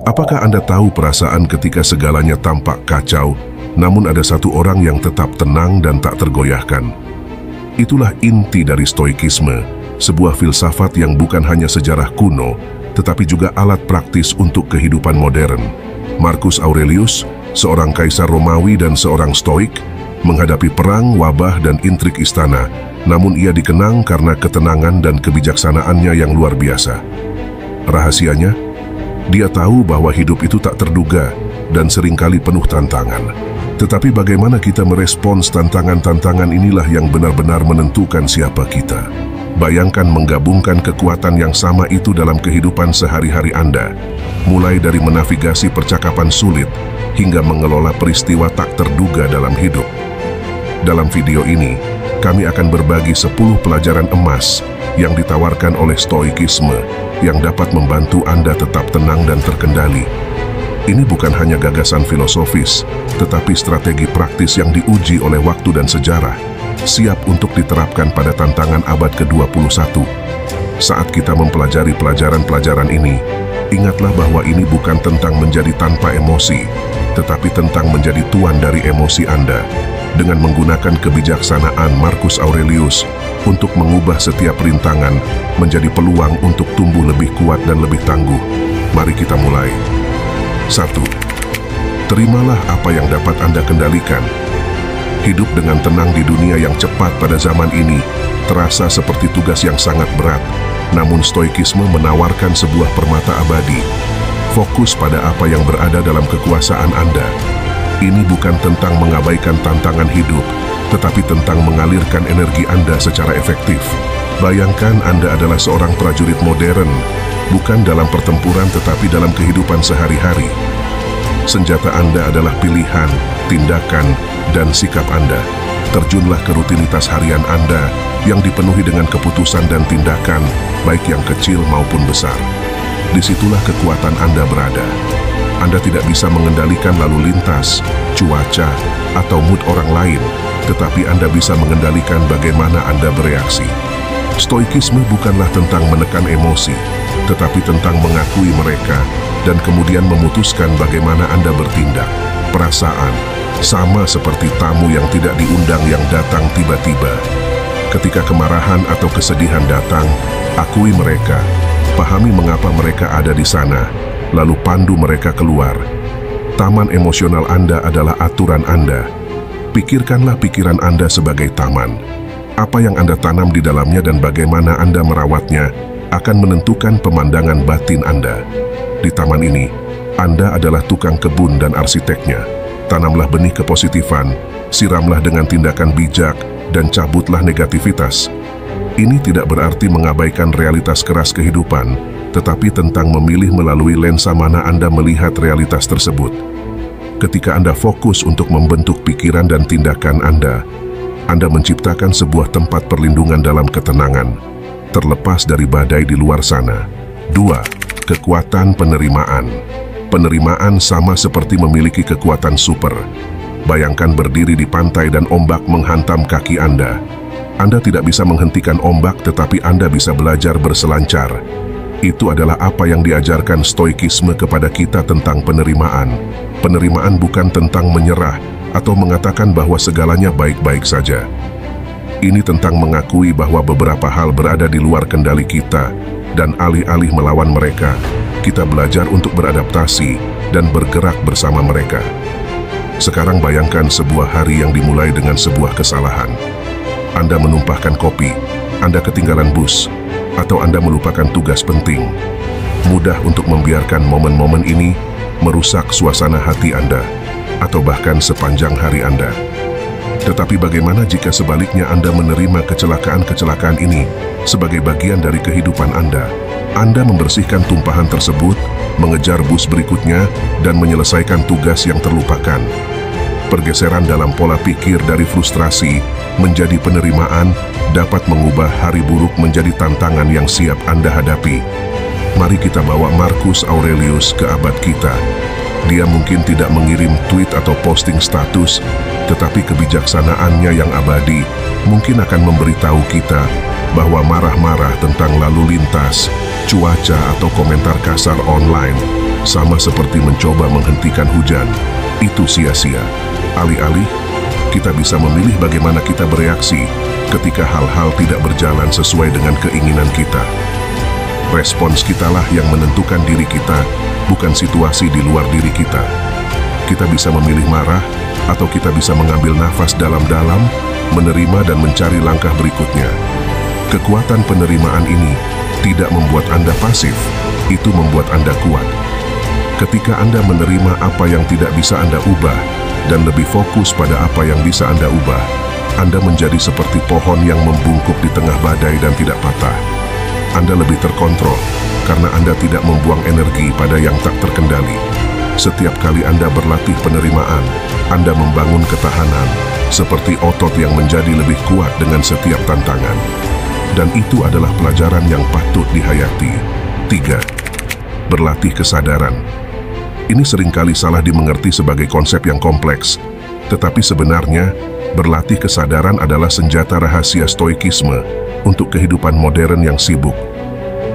Apakah Anda tahu perasaan ketika segalanya tampak kacau, namun ada satu orang yang tetap tenang dan tak tergoyahkan? Itulah inti dari Stoikisme, sebuah filsafat yang bukan hanya sejarah kuno, tetapi juga alat praktis untuk kehidupan modern. Marcus Aurelius, seorang kaisar Romawi dan seorang Stoik, menghadapi perang, wabah, dan intrik istana, namun ia dikenang karena ketenangan dan kebijaksanaannya yang luar biasa. Rahasianya, dia tahu bahwa hidup itu tak terduga dan seringkali penuh tantangan. Tetapi bagaimana kita merespons tantangan-tantangan inilah yang benar-benar menentukan siapa kita. Bayangkan menggabungkan kekuatan yang sama itu dalam kehidupan sehari-hari Anda, mulai dari menavigasi percakapan sulit hingga mengelola peristiwa tak terduga dalam hidup. Dalam video ini, kami akan berbagi 10 pelajaran emas yang ditawarkan oleh Stoikisme yang dapat membantu Anda tetap tenang dan terkendali. Ini bukan hanya gagasan filosofis, tetapi strategi praktis yang diuji oleh waktu dan sejarah, siap untuk diterapkan pada tantangan abad ke-21. Saat kita mempelajari pelajaran-pelajaran ini, ingatlah bahwa ini bukan tentang menjadi tanpa emosi, tetapi tentang menjadi tuan dari emosi Anda, dengan menggunakan kebijaksanaan Marcus Aurelius untuk mengubah setiap rintangan menjadi peluang untuk tumbuh lebih kuat dan lebih tangguh. Mari kita mulai. 1. Terimalah apa yang dapat Anda kendalikan. Hidup dengan tenang di dunia yang cepat pada zaman ini terasa seperti tugas yang sangat berat, namun Stoikisme menawarkan sebuah permata abadi. Fokus pada apa yang berada dalam kekuasaan Anda. Ini bukan tentang mengabaikan tantangan hidup, tetapi tentang mengalirkan energi Anda secara efektif. Bayangkan Anda adalah seorang prajurit modern, bukan dalam pertempuran tetapi dalam kehidupan sehari-hari. Senjata Anda adalah pilihan, tindakan, dan sikap Anda. Terjunlah ke rutinitas harian Anda yang dipenuhi dengan keputusan dan tindakan, baik yang kecil maupun besar. Disitulah kekuatan Anda berada. Anda tidak bisa mengendalikan lalu lintas, cuaca, atau mood orang lain, tetapi Anda bisa mengendalikan bagaimana Anda bereaksi. Stoikisme bukanlah tentang menekan emosi, tetapi tentang mengakui mereka dan kemudian memutuskan bagaimana Anda bertindak. Perasaan, sama seperti tamu yang tidak diundang yang datang tiba-tiba. Ketika kemarahan atau kesedihan datang, akui mereka, pahami mengapa mereka ada di sana, lalu pandu mereka keluar. Taman emosional Anda adalah aturan Anda. Pikirkanlah pikiran Anda sebagai taman. Apa yang Anda tanam di dalamnya dan bagaimana Anda merawatnya akan menentukan pemandangan batin Anda. Di taman ini, Anda adalah tukang kebun dan arsiteknya. Tanamlah benih kepositifan, siramlah dengan tindakan bijak, dan cabutlah negativitas. Ini tidak berarti mengabaikan realitas keras kehidupan, tetapi tentang memilih melalui lensa mana Anda melihat realitas tersebut. Ketika Anda fokus untuk membentuk pikiran dan tindakan Anda menciptakan sebuah tempat perlindungan dalam ketenangan, terlepas dari badai di luar sana. 2. Kekuatan penerimaan. Penerimaan sama seperti memiliki kekuatan super. Bayangkan berdiri di pantai dan ombak menghantam kaki Anda. Anda tidak bisa menghentikan ombak, tetapi Anda bisa belajar berselancar. Itu adalah apa yang diajarkan Stoikisme kepada kita tentang penerimaan. Penerimaan bukan tentang menyerah atau mengatakan bahwa segalanya baik-baik saja. Ini tentang mengakui bahwa beberapa hal berada di luar kendali kita, dan alih-alih melawan mereka, kita belajar untuk beradaptasi dan bergerak bersama mereka. Sekarang bayangkan sebuah hari yang dimulai dengan sebuah kesalahan. Anda menumpahkan kopi, Anda ketinggalan bus, atau Anda melupakan tugas penting. Mudah untuk membiarkan momen-momen ini merusak suasana hati Anda, atau bahkan sepanjang hari Anda. Tetapi bagaimana jika sebaliknya Anda menerima kecelakaan-kecelakaan ini sebagai bagian dari kehidupan Anda? Anda membersihkan tumpahan tersebut, mengejar bus berikutnya, dan menyelesaikan tugas yang terlupakan. Pergeseran dalam pola pikir dari frustrasi menjadi penerimaan dapat mengubah hari buruk menjadi tantangan yang siap Anda hadapi. Mari kita bawa Marcus Aurelius ke abad kita. Dia mungkin tidak mengirim tweet atau posting status, tetapi kebijaksanaannya yang abadi mungkin akan memberitahu kita bahwa marah-marah tentang lalu lintas, cuaca, atau komentar kasar online sama seperti mencoba menghentikan hujan. Itu sia-sia. Alih-alih, kita bisa memilih bagaimana kita bereaksi ketika hal-hal tidak berjalan sesuai dengan keinginan kita. Respons kitalah yang menentukan diri kita, bukan situasi di luar diri kita. Kita bisa memilih marah, atau kita bisa mengambil nafas dalam-dalam, menerima dan mencari langkah berikutnya. Kekuatan penerimaan ini tidak membuat Anda pasif, itu membuat Anda kuat. Ketika Anda menerima apa yang tidak bisa Anda ubah, dan lebih fokus pada apa yang bisa Anda ubah, Anda menjadi seperti pohon yang membungkuk di tengah badai dan tidak patah. Anda lebih terkontrol, karena Anda tidak membuang energi pada yang tak terkendali. Setiap kali Anda berlatih penerimaan, Anda membangun ketahanan, seperti otot yang menjadi lebih kuat dengan setiap tantangan. Dan itu adalah pelajaran yang patut dihayati. 3. Berlatih kesadaran. Ini seringkali salah dimengerti sebagai konsep yang kompleks, tetapi sebenarnya, berlatih kesadaran adalah senjata rahasia stoikisme untuk kehidupan modern yang sibuk.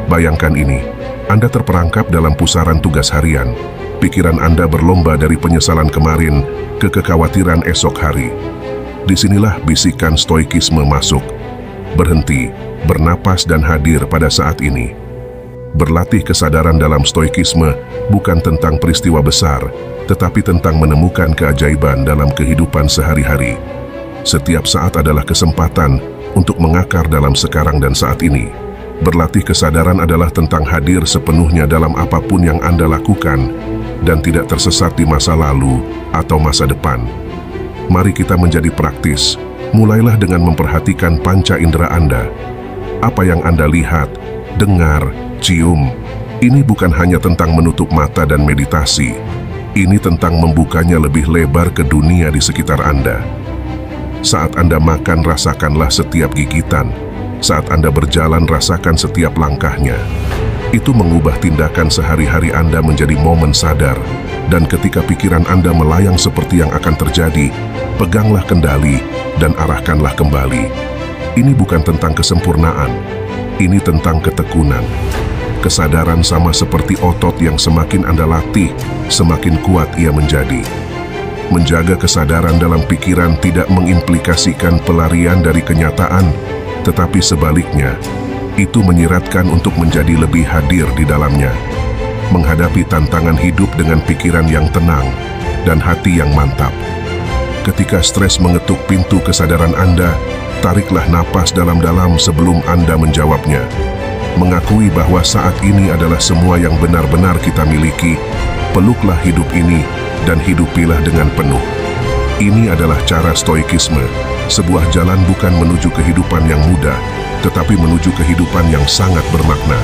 Bayangkan ini, Anda terperangkap dalam pusaran tugas harian. Pikiran Anda berlomba dari penyesalan kemarin ke kekhawatiran esok hari. Disinilah bisikan stoikisme masuk. Berhenti, bernapas dan hadir pada saat ini. Berlatih kesadaran dalam stoikisme bukan tentang peristiwa besar, tetapi tentang menemukan keajaiban dalam kehidupan sehari-hari. Setiap saat adalah kesempatan untuk mengakar dalam sekarang dan saat ini. Berlatih kesadaran adalah tentang hadir sepenuhnya dalam apapun yang Anda lakukan dan tidak tersesat di masa lalu atau masa depan. Mari kita menjadi praktis. Mulailah dengan memperhatikan panca indera Anda. Apa yang Anda lihat, dengar, cium. Ini bukan hanya tentang menutup mata dan meditasi. Ini tentang membukanya lebih lebar ke dunia di sekitar Anda. Saat Anda makan, rasakanlah setiap gigitan. Saat Anda berjalan, rasakan setiap langkahnya. Itu mengubah tindakan sehari-hari Anda menjadi momen sadar. Dan ketika pikiran Anda melayang seperti yang akan terjadi, peganglah kendali dan arahkanlah kembali. Ini bukan tentang kesempurnaan. Ini tentang ketekunan. Kesadaran sama seperti otot yang semakin Anda latih, semakin kuat ia menjadi. Menjaga kesadaran dalam pikiran tidak mengimplikasikan pelarian dari kenyataan, tetapi sebaliknya, itu menyiratkan untuk menjadi lebih hadir di dalamnya. Menghadapi tantangan hidup dengan pikiran yang tenang dan hati yang mantap. Ketika stres mengetuk pintu kesadaran Anda, tariklah napas dalam-dalam sebelum Anda menjawabnya. Mengakui bahwa saat ini adalah semua yang benar-benar kita miliki, peluklah hidup ini dan hidupilah dengan penuh. Ini adalah cara stoikisme, sebuah jalan bukan menuju kehidupan yang mudah, tetapi menuju kehidupan yang sangat bermakna.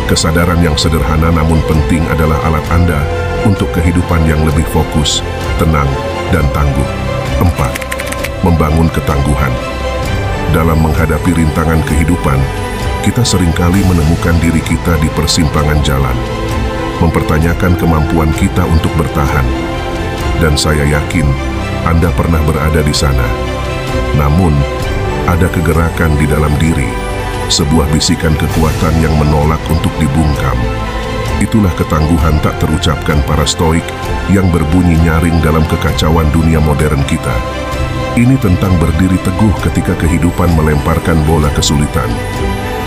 Kesadaran yang sederhana namun penting adalah alat Anda untuk kehidupan yang lebih fokus, tenang, dan tangguh. 4. Membangun ketangguhan. Dalam menghadapi rintangan kehidupan, kita seringkali menemukan diri kita di persimpangan jalan, mempertanyakan kemampuan kita untuk bertahan. Dan saya yakin Anda pernah berada di sana. Namun, ada kegerakan di dalam diri, sebuah bisikan kekuatan yang menolak untuk dibungkam. Itulah ketangguhan tak terucapkan para stoik yang berbunyi nyaring dalam kekacauan dunia modern kita. Ini tentang berdiri teguh ketika kehidupan melemparkan bola kesulitan.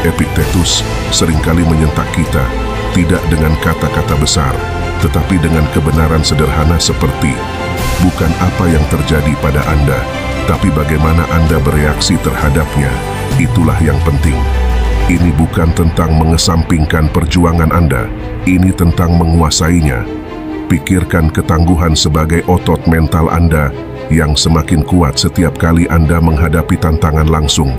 Epictetus seringkali menyentak kita, tidak dengan kata-kata besar, tetapi dengan kebenaran sederhana seperti, bukan apa yang terjadi pada Anda, tapi bagaimana Anda bereaksi terhadapnya. Itulah yang penting. Ini bukan tentang mengesampingkan perjuangan Anda, ini tentang menguasainya. Pikirkan ketangguhan sebagai otot mental Anda yang semakin kuat setiap kali Anda menghadapi tantangan langsung.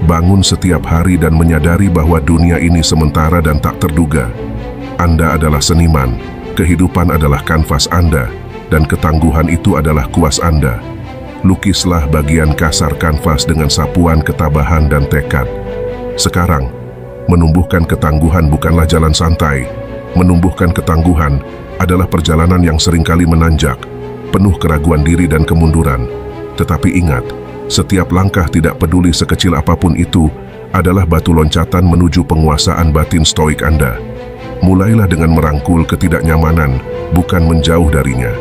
Bangun setiap hari dan menyadari bahwa dunia ini sementara dan tak terduga. Anda adalah seniman, kehidupan adalah kanvas Anda, dan ketangguhan itu adalah kuas Anda. Lukislah bagian kasar kanvas dengan sapuan ketabahan dan tekad. Sekarang, menumbuhkan ketangguhan bukanlah jalan santai. Menumbuhkan ketangguhan adalah perjalanan yang seringkali menanjak, penuh keraguan diri dan kemunduran. Tetapi ingat, setiap langkah tidak peduli sekecil apapun itu adalah batu loncatan menuju penguasaan batin stoik Anda. Mulailah dengan merangkul ketidaknyamanan, bukan menjauh darinya.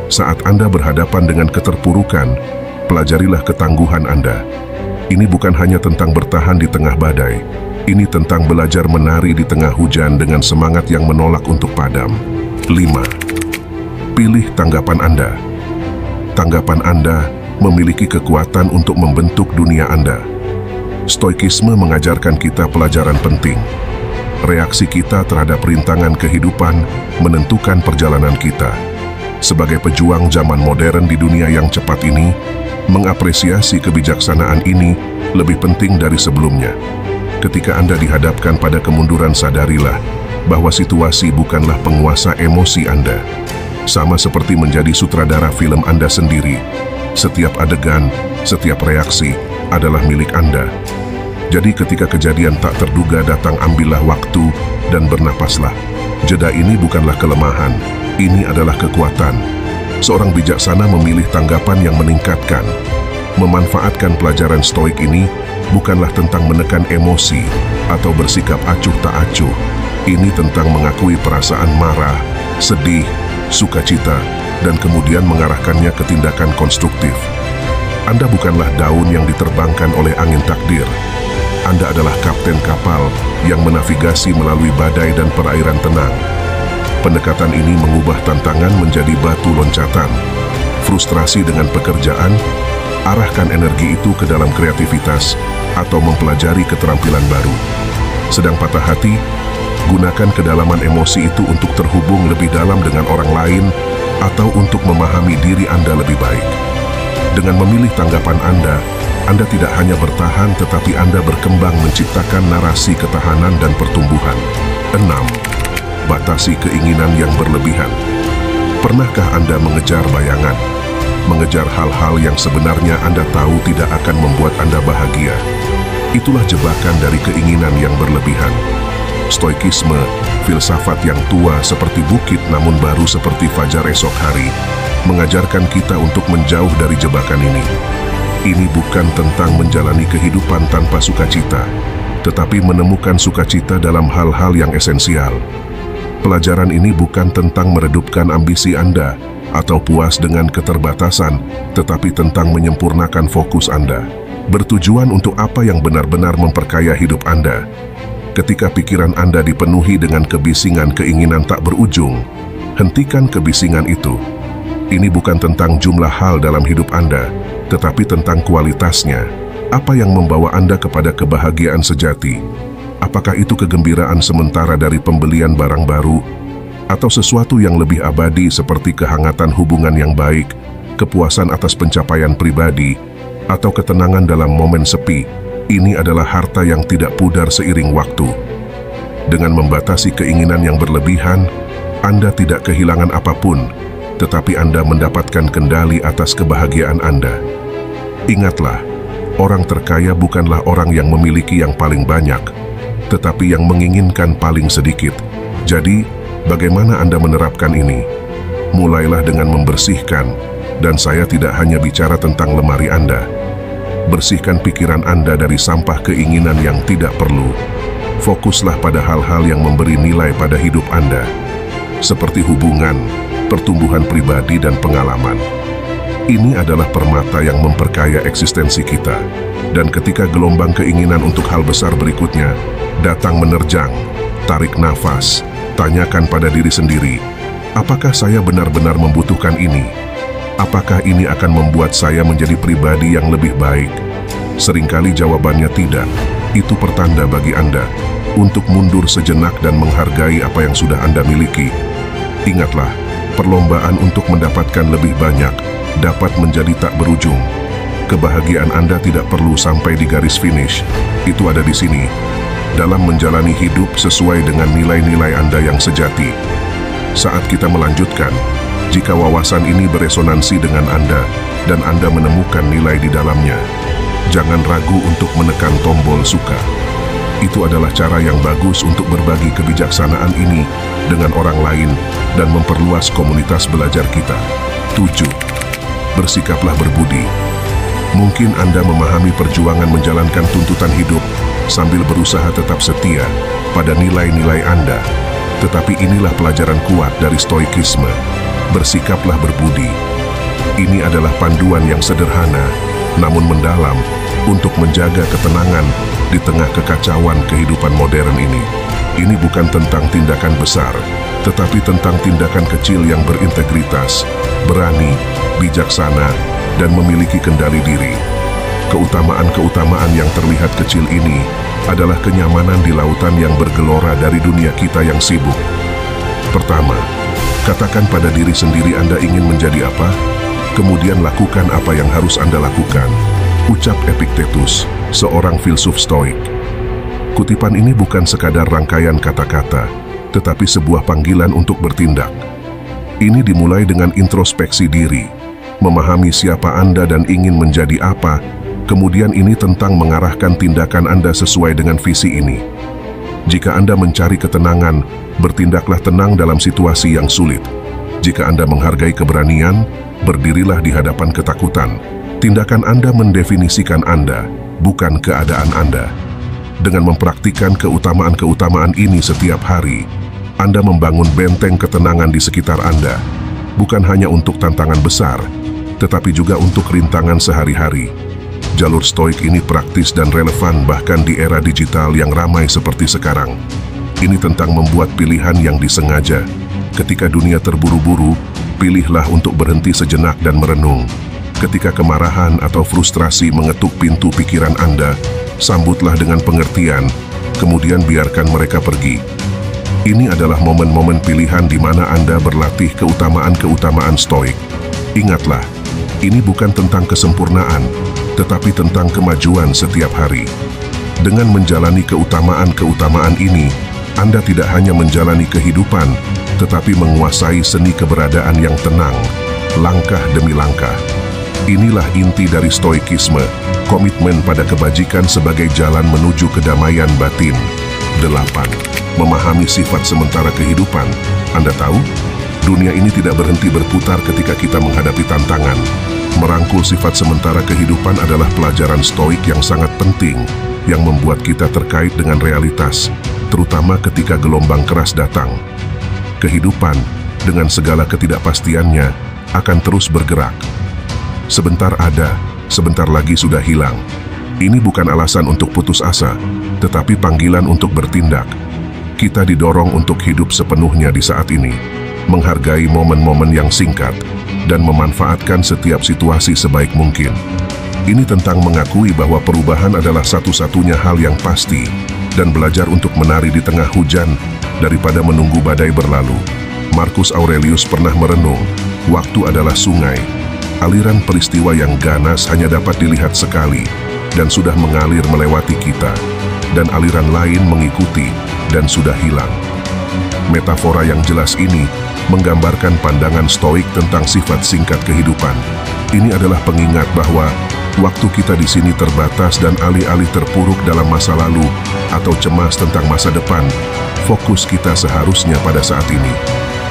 Saat Anda berhadapan dengan keterpurukan, pelajarilah ketangguhan Anda. Ini bukan hanya tentang bertahan di tengah badai. Ini tentang belajar menari di tengah hujan dengan semangat yang menolak untuk padam. 5. Pilih tanggapan Anda. Tanggapan Anda memiliki kekuatan untuk membentuk dunia Anda. Stoikisme mengajarkan kita pelajaran penting. Reaksi kita terhadap rintangan kehidupan menentukan perjalanan kita. Sebagai pejuang zaman modern di dunia yang cepat ini, mengapresiasi kebijaksanaan ini lebih penting dari sebelumnya. Ketika Anda dihadapkan pada kemunduran, sadarilah bahwa situasi bukanlah penguasa emosi Anda. Sama seperti menjadi sutradara film Anda sendiri, setiap adegan, setiap reaksi adalah milik Anda. Jadi ketika kejadian tak terduga datang, ambillah waktu dan bernapaslah. Jeda ini bukanlah kelemahan, ini adalah kekuatan. Seorang bijaksana memilih tanggapan yang meningkatkan. Memanfaatkan pelajaran stoik ini bukanlah tentang menekan emosi atau bersikap acuh tak acuh. Ini tentang mengakui perasaan marah, sedih, sukacita, dan kemudian mengarahkannya ke tindakan konstruktif. Anda bukanlah daun yang diterbangkan oleh angin takdir. Anda adalah kapten kapal yang menavigasi melalui badai dan perairan tenang. Pendekatan ini mengubah tantangan menjadi batu loncatan. Frustrasi dengan pekerjaan, arahkan energi itu ke dalam kreativitas atau mempelajari keterampilan baru. Sedang patah hati, gunakan kedalaman emosi itu untuk terhubung lebih dalam dengan orang lain atau untuk memahami diri Anda lebih baik. Dengan memilih tanggapan Anda tidak hanya bertahan, tetapi Anda berkembang menciptakan narasi ketahanan dan pertumbuhan. 6. Batasi keinginan yang berlebihan. Pernahkah Anda mengejar bayangan? Mengejar hal-hal yang sebenarnya Anda tahu tidak akan membuat Anda bahagia? Itulah jebakan dari keinginan yang berlebihan. Stoikisme, filsafat yang tua seperti bukit namun baru seperti fajar esok hari, mengajarkan kita untuk menjauh dari jebakan ini. Ini bukan tentang menjalani kehidupan tanpa sukacita, tetapi menemukan sukacita dalam hal-hal yang esensial. Pelajaran ini bukan tentang meredupkan ambisi Anda atau puas dengan keterbatasan, tetapi tentang menyempurnakan fokus Anda, bertujuan untuk apa yang benar-benar memperkaya hidup Anda. Ketika pikiran Anda dipenuhi dengan kebisingan keinginan tak berujung, hentikan kebisingan itu. Ini bukan tentang jumlah hal dalam hidup Anda, tetapi tentang kualitasnya. Apa yang membawa Anda kepada kebahagiaan sejati? Apakah itu kegembiraan sementara dari pembelian barang baru, atau sesuatu yang lebih abadi seperti kehangatan hubungan yang baik, kepuasan atas pencapaian pribadi, atau ketenangan dalam momen sepi? Ini adalah harta yang tidak pudar seiring waktu. Dengan membatasi keinginan yang berlebihan, Anda tidak kehilangan apapun, tetapi Anda mendapatkan kendali atas kebahagiaan Anda. Ingatlah, orang terkaya bukanlah orang yang memiliki yang paling banyak, tetapi yang menginginkan paling sedikit. Jadi, bagaimana Anda menerapkan ini? Mulailah dengan membersihkan, dan saya tidak hanya bicara tentang lemari Anda. Bersihkan pikiran Anda dari sampah keinginan yang tidak perlu. Fokuslah pada hal-hal yang memberi nilai pada hidup Anda, seperti hubungan, pertumbuhan pribadi, dan pengalaman. Ini adalah permata yang memperkaya eksistensi kita. Dan ketika gelombang keinginan untuk hal besar berikutnya datang menerjang, tarik nafas, tanyakan pada diri sendiri, apakah saya benar-benar membutuhkan ini? Apakah ini akan membuat saya menjadi pribadi yang lebih baik? Seringkali jawabannya tidak. Itu pertanda bagi Anda untuk mundur sejenak dan menghargai apa yang sudah Anda miliki. Ingatlah, perlombaan untuk mendapatkan lebih banyak dapat menjadi tak berujung. Kebahagiaan Anda tidak perlu sampai di garis finish. Itu ada di sini, dalam menjalani hidup sesuai dengan nilai-nilai Anda yang sejati. Saat kita melanjutkan, jika wawasan ini beresonansi dengan Anda dan Anda menemukan nilai di dalamnya, jangan ragu untuk menekan tombol suka. Itu adalah cara yang bagus untuk berbagi kebijaksanaan ini dengan orang lain dan memperluas komunitas belajar kita. 7. Bersikaplah berbudi. Mungkin Anda memahami perjuangan menjalankan tuntutan hidup sambil berusaha tetap setia pada nilai-nilai Anda. Tetapi inilah pelajaran kuat dari stoikisme. Bersikaplah berbudi. Ini adalah panduan yang sederhana, namun mendalam untuk menjaga ketenangan di tengah kekacauan kehidupan modern ini. Ini bukan tentang tindakan besar, tetapi tentang tindakan kecil yang berintegritas, berani, bijaksana, dan memiliki kendali diri. Keutamaan-keutamaan yang terlihat kecil ini adalah kenyamanan di lautan yang bergelora dari dunia kita yang sibuk. Pertama, katakan pada diri sendiri Anda ingin menjadi apa, kemudian lakukan apa yang harus Anda lakukan. Ucap Epictetus, seorang filsuf Stoik. Kutipan ini bukan sekadar rangkaian kata-kata, tetapi sebuah panggilan untuk bertindak. Ini dimulai dengan introspeksi diri, memahami siapa Anda dan ingin menjadi apa. Kemudian ini tentang mengarahkan tindakan Anda sesuai dengan visi ini. Jika Anda mencari ketenangan, bertindaklah tenang dalam situasi yang sulit. Jika Anda menghargai keberanian, berdirilah di hadapan ketakutan. Tindakan Anda mendefinisikan Anda, bukan keadaan Anda. Dengan mempraktikkan keutamaan-keutamaan ini setiap hari, Anda membangun benteng ketenangan di sekitar Anda, bukan hanya untuk tantangan besar, tetapi juga untuk rintangan sehari-hari. Jalur stoik ini praktis dan relevan bahkan di era digital yang ramai seperti sekarang. Ini tentang membuat pilihan yang disengaja. Ketika dunia terburu-buru, pilihlah untuk berhenti sejenak dan merenung. Ketika kemarahan atau frustrasi mengetuk pintu pikiran Anda, sambutlah dengan pengertian, kemudian biarkan mereka pergi. Ini adalah momen-momen pilihan di mana Anda berlatih keutamaan-keutamaan stoik. Ingatlah, ini bukan tentang kesempurnaan, tetapi tentang kemajuan setiap hari. Dengan menjalani keutamaan-keutamaan ini, Anda tidak hanya menjalani kehidupan, tetapi menguasai seni keberadaan yang tenang, langkah demi langkah. Inilah inti dari stoikisme, komitmen pada kebajikan sebagai jalan menuju kedamaian batin. 8. Memahami sifat sementara kehidupan. Anda tahu, dunia ini tidak berhenti berputar ketika kita menghadapi tantangan. Merangkul sifat sementara kehidupan adalah pelajaran stoik yang sangat penting, yang membuat kita terkait dengan realitas, terutama ketika gelombang keras datang. Kehidupan, dengan segala ketidakpastiannya, akan terus bergerak. Sebentar ada, sebentar lagi sudah hilang. Ini bukan alasan untuk putus asa, tetapi panggilan untuk bertindak. Kita didorong untuk hidup sepenuhnya di saat ini, menghargai momen-momen yang singkat, dan memanfaatkan setiap situasi sebaik mungkin. Ini tentang mengakui bahwa perubahan adalah satu-satunya hal yang pasti, dan belajar untuk menari di tengah hujan daripada menunggu badai berlalu. Marcus Aurelius pernah merenung, waktu adalah sungai. Aliran peristiwa yang ganas hanya dapat dilihat sekali, dan sudah mengalir melewati kita, dan aliran lain mengikuti, dan sudah hilang. Metafora yang jelas ini menggambarkan pandangan stoik tentang sifat singkat kehidupan. Ini adalah pengingat bahwa waktu kita di sini terbatas dan alih-alih terpuruk dalam masa lalu atau cemas tentang masa depan, fokus kita seharusnya pada saat ini.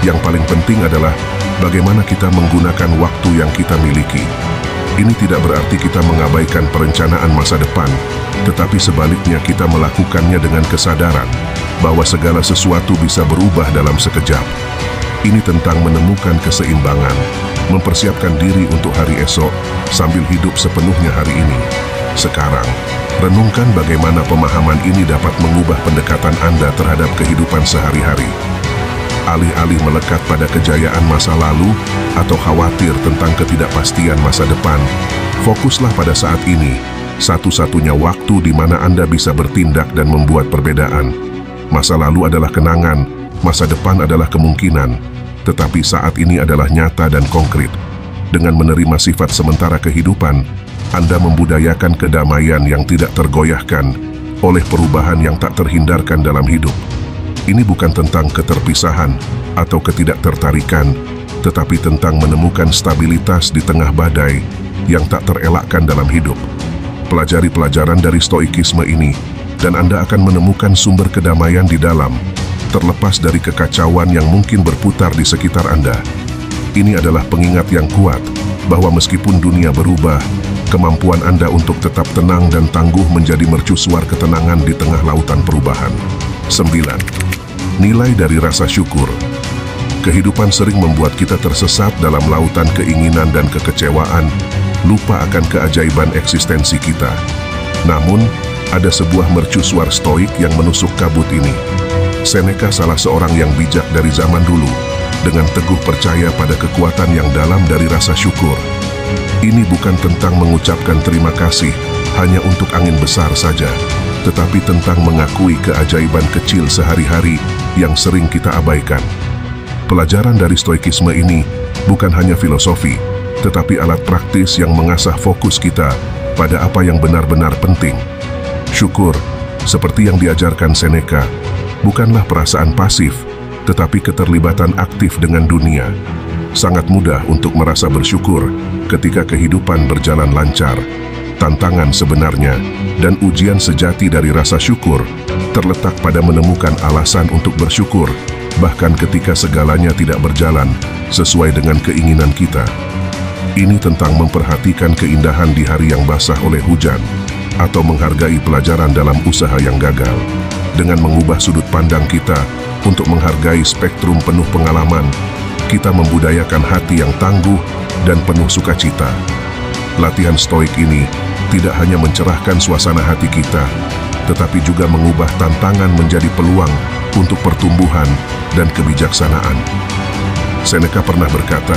Yang paling penting adalah bagaimana kita menggunakan waktu yang kita miliki. Ini tidak berarti kita mengabaikan perencanaan masa depan, tetapi sebaliknya kita melakukannya dengan kesadaran bahwa segala sesuatu bisa berubah dalam sekejap. Ini tentang menemukan keseimbangan, mempersiapkan diri untuk hari esok sambil hidup sepenuhnya hari ini. Sekarang, renungkan bagaimana pemahaman ini dapat mengubah pendekatan Anda terhadap kehidupan sehari-hari. Alih-alih melekat pada kejayaan masa lalu atau khawatir tentang ketidakpastian masa depan, fokuslah pada saat ini, satu-satunya waktu di mana Anda bisa bertindak dan membuat perbedaan. Masa lalu adalah kenangan, masa depan adalah kemungkinan, tetapi saat ini adalah nyata dan konkret. Dengan menerima sifat sementara kehidupan, Anda membudayakan kedamaian yang tidak tergoyahkan oleh perubahan yang tak terhindarkan dalam hidup. Ini bukan tentang keterpisahan atau ketidaktertarikan, tetapi tentang menemukan stabilitas di tengah badai yang tak terelakkan dalam hidup. Pelajari pelajaran dari stoikisme ini, dan Anda akan menemukan sumber kedamaian di dalam, terlepas dari kekacauan yang mungkin berputar di sekitar Anda. Ini adalah pengingat yang kuat bahwa meskipun dunia berubah, kemampuan Anda untuk tetap tenang dan tangguh menjadi mercusuar ketenangan di tengah lautan perubahan. 9. Nilai dari rasa syukur. Kehidupan sering membuat kita tersesat dalam lautan keinginan dan kekecewaan, lupa akan keajaiban eksistensi kita. Namun, ada sebuah mercusuar stoik yang menusuk kabut ini. Seneca salah seorang yang bijak dari zaman dulu, dengan teguh percaya pada kekuatan yang dalam dari rasa syukur. Ini bukan tentang mengucapkan terima kasih hanya untuk angin besar saja, tetapi tentang mengakui keajaiban kecil sehari-hari yang sering kita abaikan. Pelajaran dari stoikisme ini bukan hanya filosofi, tetapi alat praktis yang mengasah fokus kita pada apa yang benar-benar penting. Syukur, seperti yang diajarkan Seneca, bukanlah perasaan pasif, tetapi keterlibatan aktif dengan dunia. Sangat mudah untuk merasa bersyukur ketika kehidupan berjalan lancar. Tantangan sebenarnya dan ujian sejati dari rasa syukur terletak pada menemukan alasan untuk bersyukur, bahkan ketika segalanya tidak berjalan sesuai dengan keinginan kita. Ini tentang memperhatikan keindahan di hari yang basah oleh hujan, atau menghargai pelajaran dalam usaha yang gagal, dengan mengubah sudut pandang kita untuk menghargai spektrum penuh pengalaman. Kita membudayakan hati yang tangguh dan penuh sukacita. Latihan stoik ini tidak hanya mencerahkan suasana hati kita, tetapi juga mengubah tantangan menjadi peluang untuk pertumbuhan dan kebijaksanaan. Seneca pernah berkata,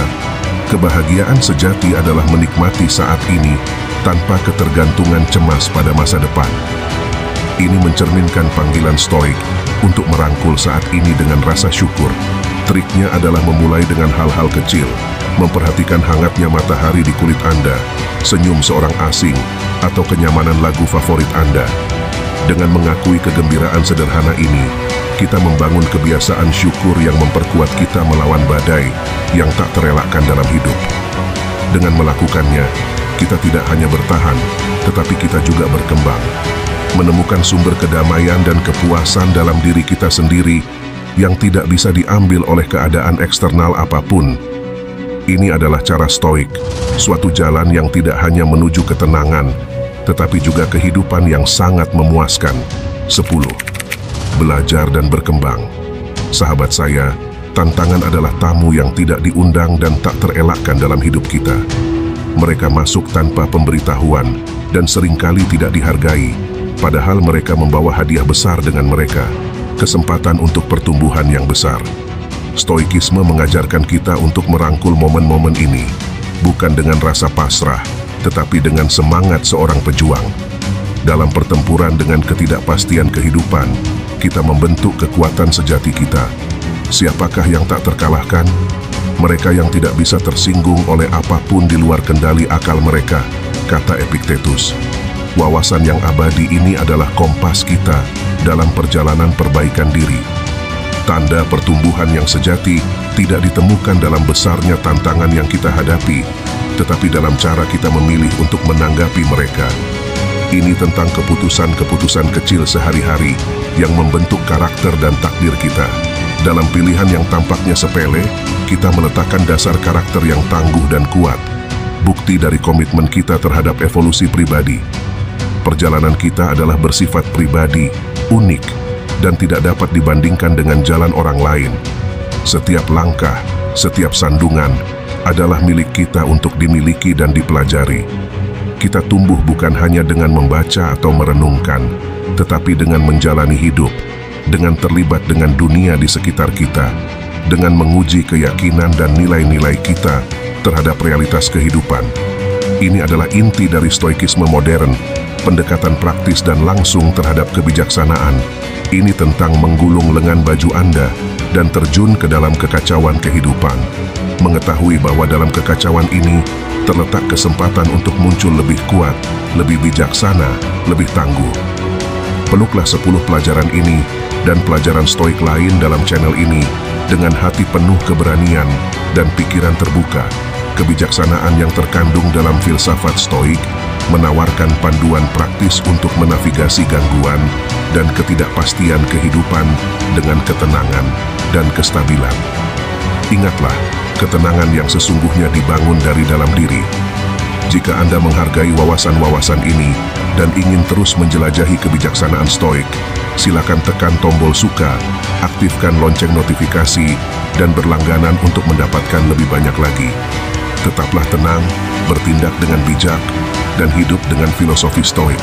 kebahagiaan sejati adalah menikmati saat ini tanpa ketergantungan cemas pada masa depan. Ini mencerminkan panggilan stoik untuk merangkul saat ini dengan rasa syukur. Triknya adalah memulai dengan hal-hal kecil, memperhatikan hangatnya matahari di kulit Anda, senyum seorang asing, atau kenyamanan lagu favorit Anda. Dengan mengakui kegembiraan sederhana ini, kita membangun kebiasaan syukur yang memperkuat kita melawan badai yang tak terelakkan dalam hidup. Dengan melakukannya, kita tidak hanya bertahan, tetapi kita juga berkembang. Menemukan sumber kedamaian dan kepuasan dalam diri kita sendiri yang tidak bisa diambil oleh keadaan eksternal apapun. Ini adalah cara stoik, suatu jalan yang tidak hanya menuju ketenangan, tetapi juga kehidupan yang sangat memuaskan. 10. Belajar dan berkembang. Sahabat saya, tantangan adalah tamu yang tidak diundang dan tak terelakkan dalam hidup kita. Mereka masuk tanpa pemberitahuan dan seringkali tidak dihargai, padahal mereka membawa hadiah besar dengan mereka, kesempatan untuk pertumbuhan yang besar. Stoikisme mengajarkan kita untuk merangkul momen-momen ini, bukan dengan rasa pasrah, tetapi dengan semangat seorang pejuang. Dalam pertempuran dengan ketidakpastian kehidupan, kita membentuk kekuatan sejati kita. Siapakah yang tak terkalahkan? Mereka yang tidak bisa tersinggung oleh apapun di luar kendali akal mereka, kata Epictetus. Wawasan yang abadi ini adalah kompas kita dalam perjalanan perbaikan diri. Tanda pertumbuhan yang sejati tidak ditemukan dalam besarnya tantangan yang kita hadapi, tetapi dalam cara kita memilih untuk menanggapi mereka. Ini tentang keputusan-keputusan kecil sehari-hari yang membentuk karakter dan takdir kita. Dalam pilihan yang tampaknya sepele, kita meletakkan dasar karakter yang tangguh dan kuat, bukti dari komitmen kita terhadap evolusi pribadi. Perjalanan kita adalah bersifat pribadi, unik, dan tidak dapat dibandingkan dengan jalan orang lain. Setiap langkah, setiap sandungan adalah milik kita untuk dimiliki dan dipelajari. Kita tumbuh bukan hanya dengan membaca atau merenungkan, tetapi dengan menjalani hidup, dengan terlibat dengan dunia di sekitar kita, dengan menguji keyakinan dan nilai-nilai kita terhadap realitas kehidupan. Ini adalah inti dari stoikisme modern, pendekatan praktis dan langsung terhadap kebijaksanaan. Ini tentang menggulung lengan baju Anda dan terjun ke dalam kekacauan kehidupan. Mengetahui bahwa dalam kekacauan ini terletak kesempatan untuk muncul lebih kuat, lebih bijaksana, lebih tangguh. Peluklah 10 pelajaran ini dan pelajaran stoik lain dalam channel ini dengan hati penuh keberanian dan pikiran terbuka. Kebijaksanaan yang terkandung dalam filsafat stoik menawarkan panduan praktis untuk menavigasi gangguan dan ketidakpastian kehidupan dengan ketenangan dan kestabilan. Ingatlah, ketenangan yang sesungguhnya dibangun dari dalam diri. Jika Anda menghargai wawasan-wawasan ini, dan ingin terus menjelajahi kebijaksanaan stoik, silakan tekan tombol suka, aktifkan lonceng notifikasi, dan berlangganan untuk mendapatkan lebih banyak lagi. Tetaplah tenang, bertindak dengan bijak, dan hidup dengan filosofi stoik.